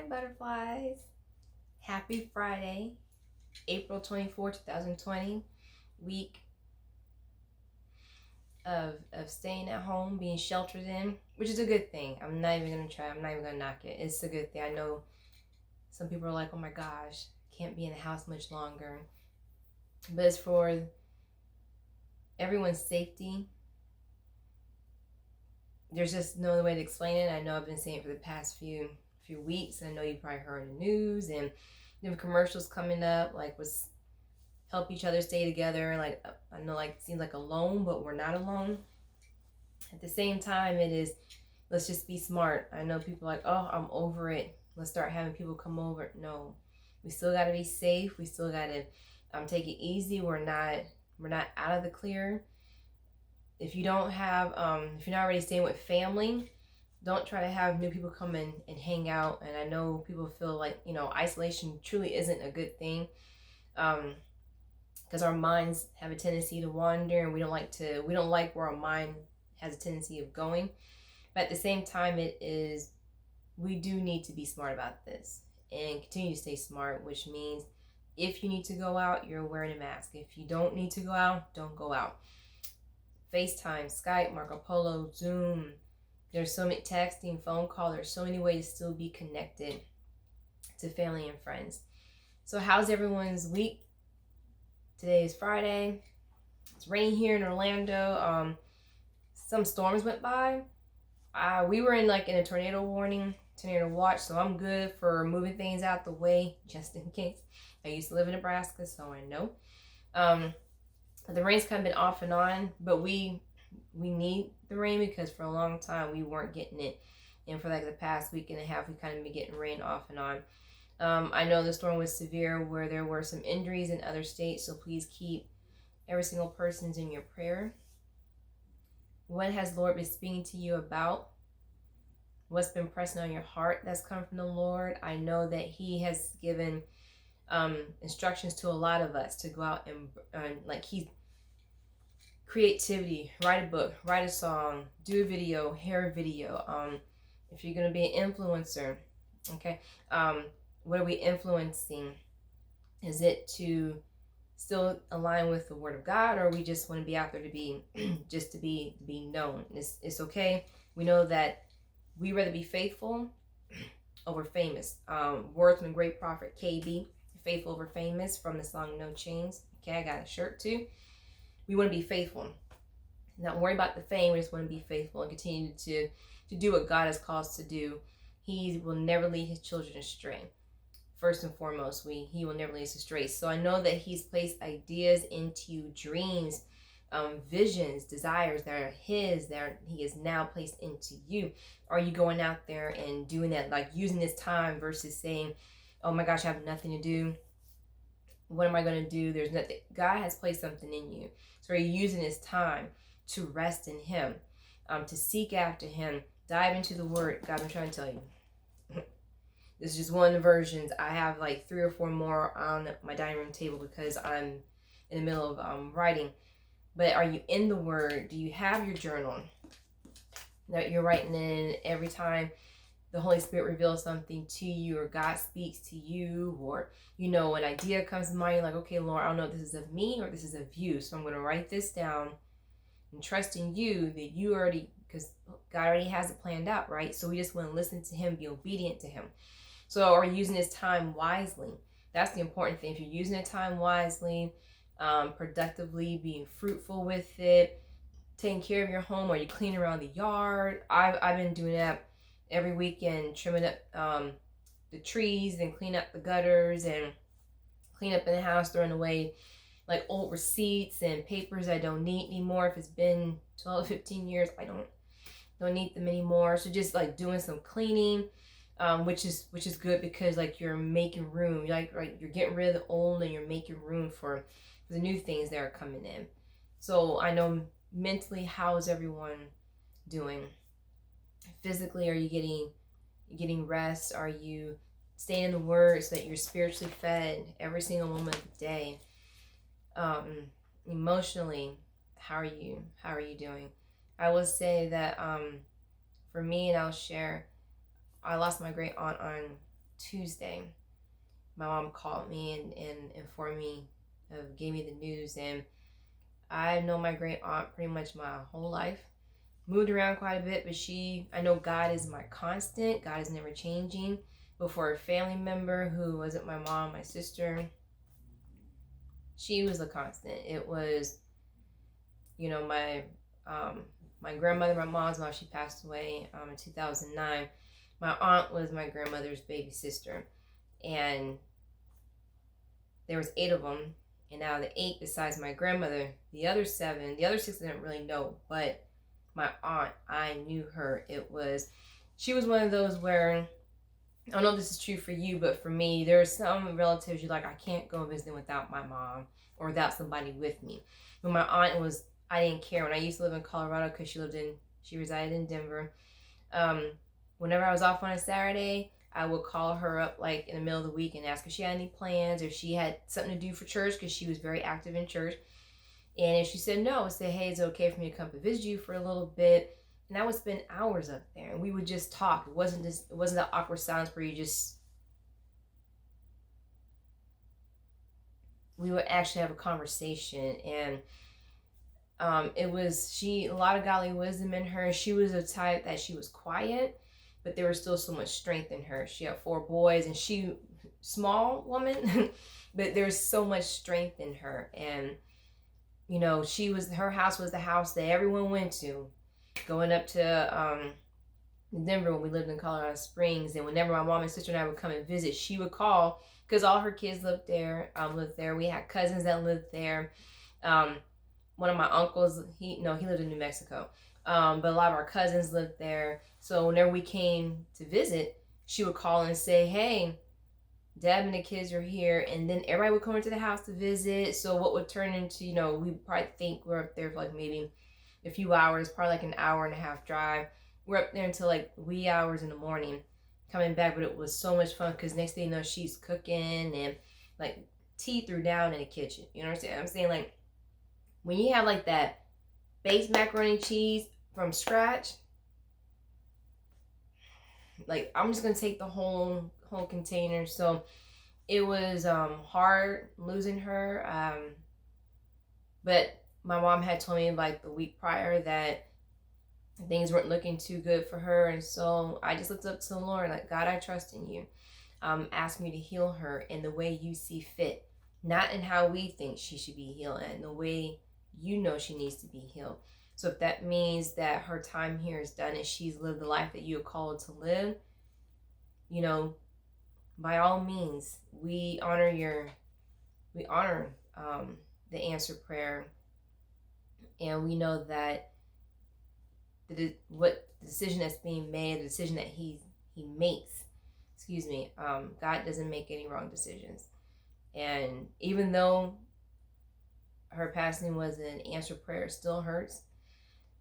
butterflies. Happy Friday, April 24th, 2020, week of staying at home, being sheltered in, which is a good thing. I'm not even going to try. I'm not even going to knock it. It's a good thing. I know some people are like, oh my gosh, can't be in the house much longer. But it's for everyone's safety. There's just no other way to explain it. I know I've been saying it for the past few weeks. I know you probably heard the news and the commercials coming up, like was help each other stay together. Like I know, like it seems like alone, but we're not alone. At the same time, it is let's just be smart. I know people are like, oh, I'm over it. Let's start having people come over. No, we still got to be safe. We still got to take it easy. We're not out of the clear. If you don't have, if you're not already staying with family, don't try to have new people come in and hang out. And I know people feel like, isolation truly isn't a good thing. Because our minds have a tendency to wander, and we don't like where our mind has a tendency of going. But at the same time, we do need to be smart about this and continue to stay smart, which means if you need to go out, you're wearing a mask. If you don't need to go out, don't go out. FaceTime, Skype, Marco Polo, Zoom. There's so many texting, phone call. There's so many ways to still be connected to family and friends. So how's everyone's week? Today is Friday. It's raining here in Orlando. Some storms went by. We were in a tornado watch, so I'm good for moving things out the way just in case. I used to live in Nebraska, so I know. The rain's kind of been off and on, but we need the rain because for a long time we weren't getting it. And for the past week and a half, we kind of been getting rain off and on. I know the storm was severe where there were some injuries in other states, so please keep every single person in your prayer. What has Lord been speaking to you about? What's been pressing on your heart that's come from the Lord? I know that He has given instructions to a lot of us to go out and creativity, write a book, write a song, do a video, hair video. If you're going to be an influencer, okay, what are we influencing? Is it to still align with the Word of God, or we just want to be out there to be just to be known? It's okay. We know that we rather be faithful over famous. Words from the great prophet KB, faithful over famous, from the song No Chains. Okay, I got a shirt too. We want to be faithful. Not worry about the fame. We just want to be faithful and continue to do what God has called us to do. He will never lead His children astray. First and foremost, He will never lead us astray. So I know that He's placed ideas into you, dreams, visions, desires that are His, that He has now placed into you. Are you going out there and doing that, like using this time versus saying, oh my gosh, I have nothing to do. What am I going to do? There's nothing. God has placed something in you. So are you using this time to rest in Him, to seek after Him, dive into the Word? God, I'm trying to tell you. This is just one of the versions. I have 3 or 4 more on my dining room table because I'm in the middle of writing. But are you in the Word? Do you have your journal that you're writing in every time the Holy Spirit reveals something to you, or God speaks to you, or an idea comes to mind? You're like, okay, Lord, I don't know if this is of me or this is of you, so I'm going to write this down and trust in you that you already, because God already has it planned out, right? So we just want to listen to Him, be obedient to Him. So are you using this time wisely? That's the important thing. If you're using the time wisely, productively, being fruitful with it, taking care of your home, or you cleaning around the yard. I've been doing that every weekend, trimming up the trees and clean up the gutters and clean up in the house, throwing away old receipts and papers I don't need anymore. If it's been 12, 15 years, I don't need them anymore. So just doing some cleaning, which is good because you're making room. You're getting rid of the old and you're making room for the new things that are coming in. So I know mentally, how is everyone doing? Physically, are you getting rest? Are you staying in the Word so that you're spiritually fed every single moment of the day? Emotionally, how are you doing? I will say that for me, and I'll share, I lost my great aunt on Tuesday, my mom called me and informed me gave me the news. And I know my great aunt pretty much my whole life. Moved around quite a bit, but I know God is my constant. God is never changing. But for a family member who wasn't my mom, my sister, she was a constant. It was, my grandmother, my mom's mom, she passed away in 2009. My aunt was my grandmother's baby sister. And there was 8 of them. And now the 8 besides my grandmother, the other 6 I didn't really know. But my aunt, I knew her. She was one of those where, I don't know if this is true for you, but for me, there are some relatives you're like, I can't go visiting without my mom or without somebody with me. But my aunt I didn't care. When I used to live in Colorado, because she resided in Denver. Whenever I was off on a Saturday, I would call her up like in the middle of the week and ask if she had any plans, or if she had something to do for church, because she was very active in church. And if she said no, I would say, hey, is it okay for me to come to visit you for a little bit? And I would spend hours up there, and we would just talk. It wasn't that awkward silence where we would actually have a conversation. And it was a lot of godly wisdom in her. She was a type that she was quiet, but there was still so much strength in her. She had 4 boys, and small woman, but there's so much strength in her. And her house was the house that everyone went to, going up to Denver when we lived in Colorado Springs. And whenever my mom and sister and I would come and visit, she would call, because all her kids lived there. We had cousins that lived there. One of my uncles, he lived in New Mexico. But a lot of our cousins lived there. So whenever we came to visit, she would call and say, hey, Deb and the kids are here. And then everybody would come into the house to visit. So what would turn into, we probably think we're up there for like maybe a few hours, probably like an hour and a half drive. We're up there until like wee hours in the morning coming back. But it was so much fun, because next thing you know, she's cooking, and like tea threw down in the kitchen. You know what I'm saying? I'm saying, like, when you have like that baked macaroni and cheese from scratch, like, I'm just gonna take the whole container. So it was hard losing her, but my mom had told me like the week prior that things weren't looking too good for her. And so I just looked up to the Lord, like, God, I trust in you. Ask me to heal her in the way you see fit, not in how we think she should be healed, and the way she needs to be healed. So if that means that her time here is done and she's lived the life that you have called to live, by all means, we honor the answered prayer. And we know that what decision that's being made, the decision that he makes, God doesn't make any wrong decisions. And even though her passing was an answered prayer, it still hurts.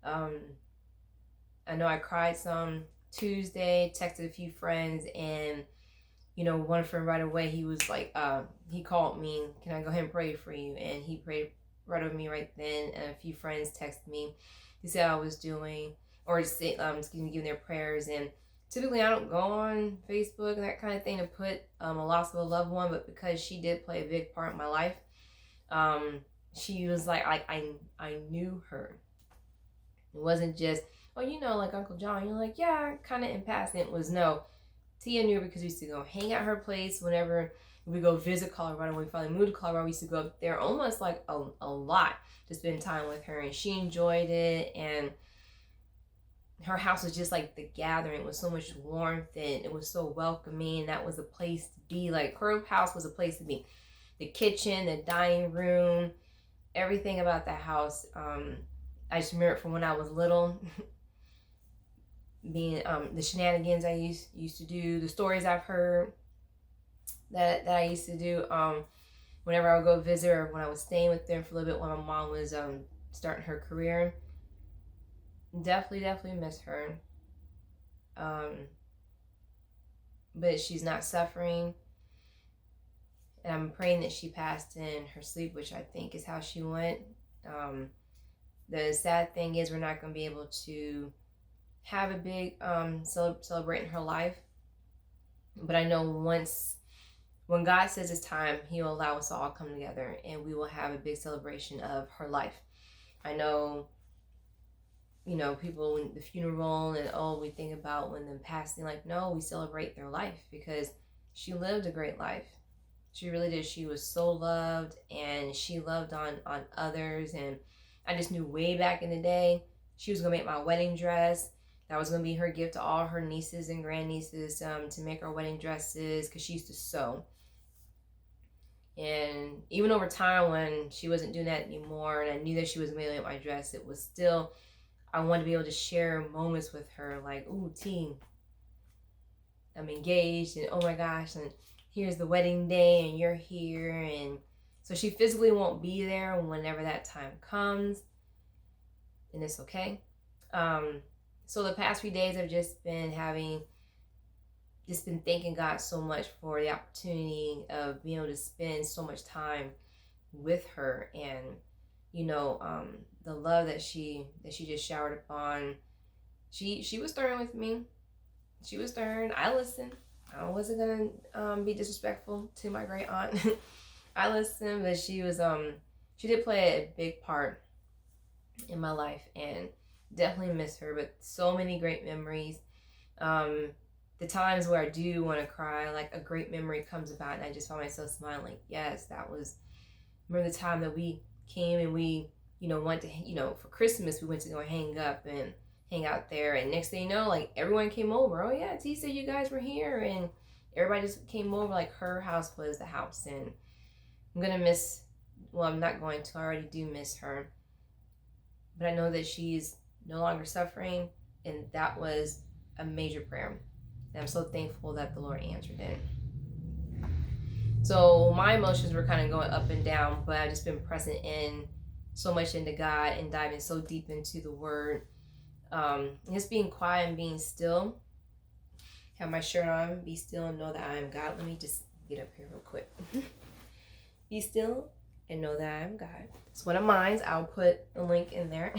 I know I cried some Tuesday, texted a few friends, and one friend right away, he was like, he called me, can I go ahead and pray for you? And he prayed right over me right then. And a few friends texted me to see how I was doing, or to say, giving their prayers. And typically I don't go on Facebook and that kind of thing to put a loss of a loved one, but because she did play a big part in my life, she was like I knew her. It wasn't just, like Uncle John. You're like, yeah, kind of in passing. It was, no, Tia knew her because we used to go hang at her place whenever we go visit Colorado. When we finally moved to Colorado, we used to go up there almost like a lot to spend time with her, and she enjoyed it. And her house was just like the gathering. It was so much warmth, and it was so welcoming. That was a place to be. Like, her house was a place to be. The kitchen, the dining room, everything about that house. I just remember it from when I was little. Being the shenanigans I used to do, the stories I've heard that I used to do whenever I would go visit, or when I was staying with them for a little bit when my mom was starting her career. Definitely miss her. But she's not suffering. And I'm praying that she passed in her sleep, which I think is how she went. The sad thing is, we're not going to be able to have a big celebrating her life But I know when God says it's time, He will allow us to all come together and we will have a big celebration of her life. I know, people in the funeral and we think about when them passing, like, no, we celebrate their life because she lived a great life. She really did. She was so loved and she loved on others. And I just knew way back in the day, she was going to make my wedding dress. That was going to be her gift to all her nieces and grandnieces to make our wedding dresses because she used to sew. And even over time when she wasn't doing that anymore and I knew that she was going to make my dress, it was still, I wanted to be able to share moments with her like, ooh, team, I'm engaged and oh my gosh, and here's the wedding day and you're here. And so she physically won't be there whenever that time comes, and it's okay. So the past few days I've just been thanking God so much for the opportunity of being able to spend so much time with her, and the love that she just showered upon. She was stern with me. She was stern. I listened. I wasn't gonna be disrespectful to my great aunt. I listened, but she did play a big part in my life, and definitely miss her. But so many great memories. The times where I do want to cry, like a great memory comes about, and I just find myself smiling. Like, yes, that was. Remember the time that we came and we, went to, for Christmas we went to go hang out there, and next thing you know, like everyone came over. Oh yeah, T said you guys were here, and everybody just came over. Like her house was the house, and I'm gonna miss. Well, I'm not going to. I already do miss her, but I know that she's no longer suffering, and that was a major prayer, and I'm so thankful that the Lord answered it. So my emotions were kind of going up and down, but I've just been pressing in so much into God and diving so deep into the Word. Just being quiet and being still. Have my shirt on. Be still and know that I am God. Let me just get up here real quick. Be still and know that I am God. It's one of mine. I'll put the link in there.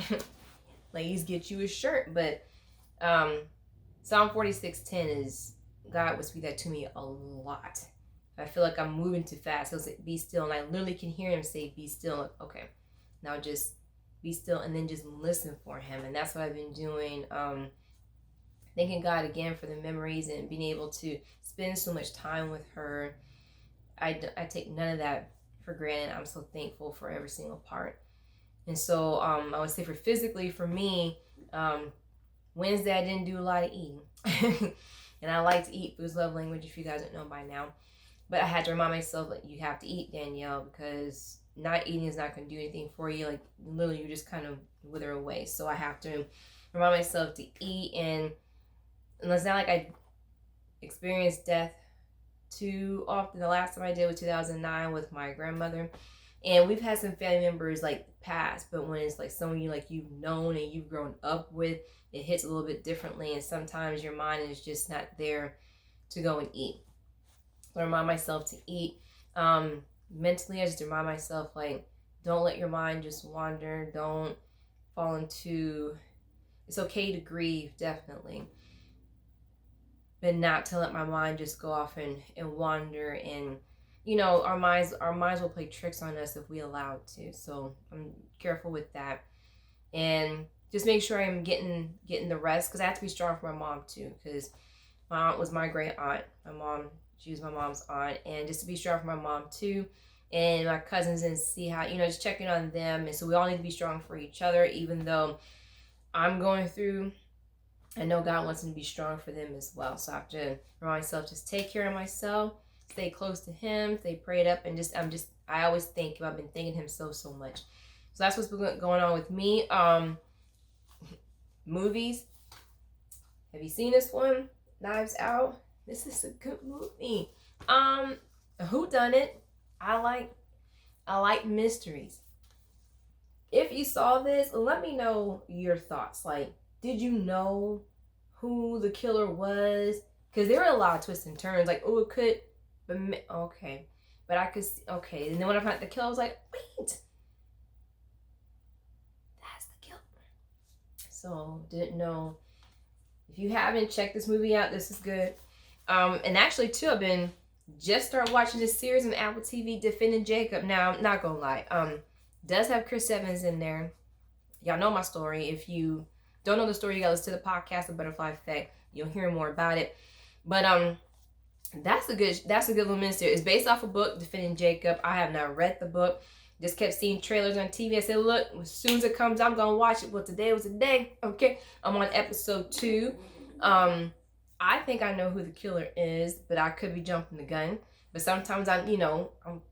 Ladies, get you a shirt. But Psalm 46:10 is, God would speak that to me a lot. I feel like I'm moving too fast. He'll say, be still. And I literally can hear him say, be still. Like, okay, now just be still and then just listen for him. And that's what I've been doing. Thanking God again for the memories and being able to spend so much time with her. I take none of that for granted. I'm so thankful for every single part. And so I would say physically for me, Wednesday I didn't do a lot of eating. And I like to eat. Food's love language, if you guys don't know by now. But I had to remind myself, like, you have to eat, Danielle, because not eating is not going to do anything for you. Like, literally, you just kind of wither away. So I have to remind myself to eat. And it's not like I experienced death too often. The last time I did was 2009 with my grandmother. And we've had some family members, like, pass. But when it's, like, someone you've known and you've grown up with, it hits a little bit differently. And sometimes your mind is just not there to go and eat. So I remind myself to eat. Mentally, I just remind myself, like, don't let your mind just wander. Don't fall into, it's okay to grieve, definitely. But not to let my mind just go off and wander. And, our minds will play tricks on us if we allow it to. So I'm careful with that. And just make sure I'm getting the rest, because I have to be strong for my mom too, because my aunt was my great aunt. She was my mom's aunt, and just to be strong for my mom too, and my cousins, and see how, just checking on them. And so we all need to be strong for each other. Even though I'm going through, I know God wants me to be strong for them as well. So I have to remind myself, just take care of myself, stay close to him, stay prayed up, and I always think, I've been thanking him so much. So that's what's been going on with me. Movies. Have you seen this one? Knives Out. This is a good movie. Who done it? I like mysteries. If you saw this, let me know your thoughts. Like, did you know who the killer was? Because there were a lot of twists and turns. Like, oh, it could, but okay, but I could. Okay, and then when I found the killer, I was like, wait, that's the killer. So didn't know. If you haven't checked this movie out, this is good. And actually, too, I've been just started watching this series on Apple TV, Defending Jacob. Now, I'm not gonna lie, does have Chris Evans in there. Y'all know my story. If you don't know the story, you gotta listen to the podcast, The Butterfly Effect. You'll hear more about it. But that's a good little miniseries. It's based off a book, Defending Jacob. I have not read the book. Just kept seeing trailers on TV. I said, look, as soon as it comes, I'm gonna watch it. Well, today was the day. Okay, I'm on episode 2. I think I know who the killer is, but I could be jumping the gun. But sometimes I'm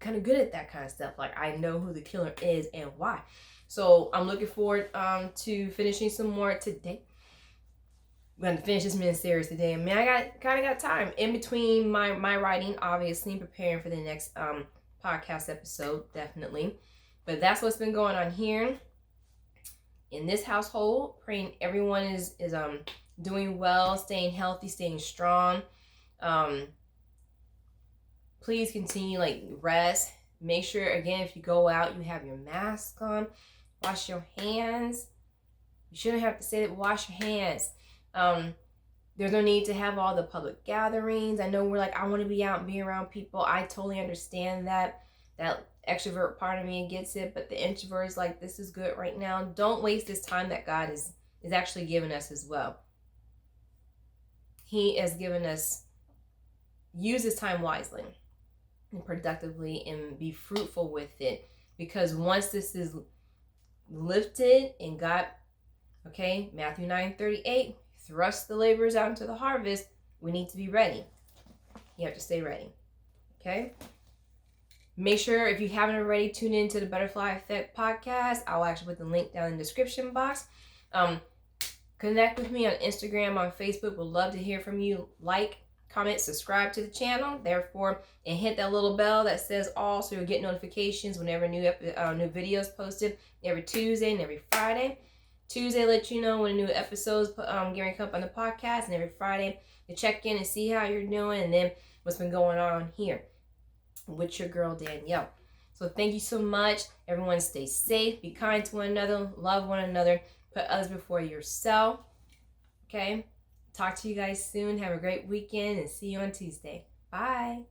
kind of good at that kind of stuff. Like, I know who the killer is and why. So I'm looking forward to finishing some more today. I'm going to finish this mini-series today. I mean, I got time in between my writing, obviously, preparing for the next podcast episode, definitely. But that's what's been going on here in this household. Praying everyone is doing well, staying healthy, staying strong. Please continue, rest. Make sure, again, if you go out, you have your mask on. Wash your hands. You shouldn't have to say that, wash your hands. There's no need to have all the public gatherings. I know we're like, I want to be out and be around people. I totally understand that. That extrovert part of me gets it, but the introvert is like, this is good right now. Don't waste this time that God is actually giving us as well. He has given us, use this time wisely and productively and be fruitful with it. Because once this is lifted and God, okay, Matthew 9:38, thrust the laborers out into the harvest, we need to be ready. You have to stay ready. Okay? Make sure, if you haven't already, tune into the Butterfly Effect podcast. I'll actually put the link down in the description box. Connect with me on Instagram, on Facebook. Would love to hear from you. Like, comment, subscribe to the channel. Therefore, and hit that little bell that says all, so you'll get notifications whenever new videos posted every Tuesday and every Friday. Tuesday, let you know when a new episode's getting up on the podcast, and every Friday to check in and see how you're doing, and then what's been going on here with your girl Danielle. So thank you so much. Everyone stay safe, be kind to one another, love one another, put others before yourself. Okay? Talk to you guys soon. Have a great weekend and see you on Tuesday. Bye.